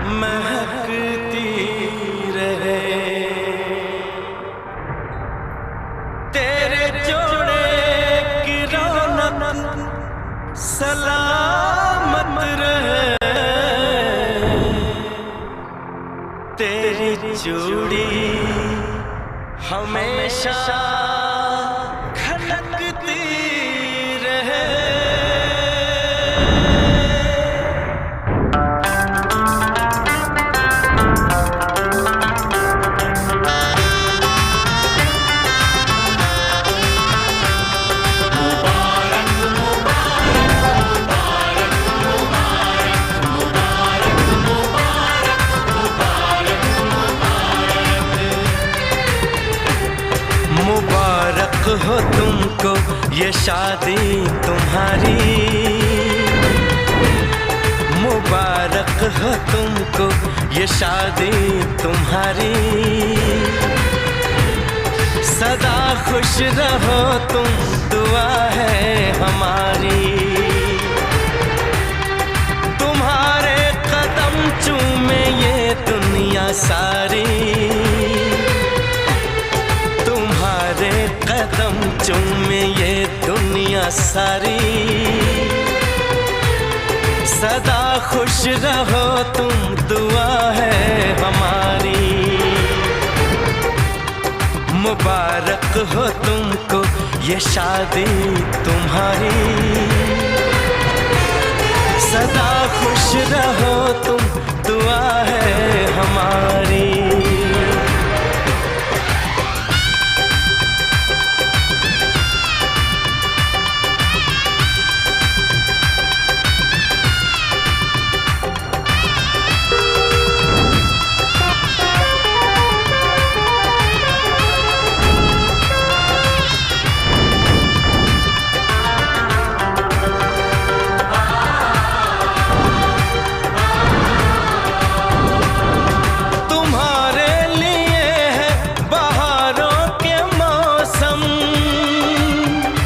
महकती रहे। तेरे जोड़े की रौनक सलामत रहे। तेरी जोड़ी हमेशा खनकती रहे। मुबारक हो तुमको ये शादी तुम्हारी। मुबारक हो तुमको ये शादी तुम्हारी। सदा खुश रहो तुम, दुआ है हमारी। तुम्हारे कदम चूमे ये दुनिया सारी। कदम चूमे ये दुनिया सारी। सदा खुश रहो तुम, दुआ है हमारी। मुबारक हो तुमको ये शादी तुम्हारी। सदा खुश रहो तुम, दुआ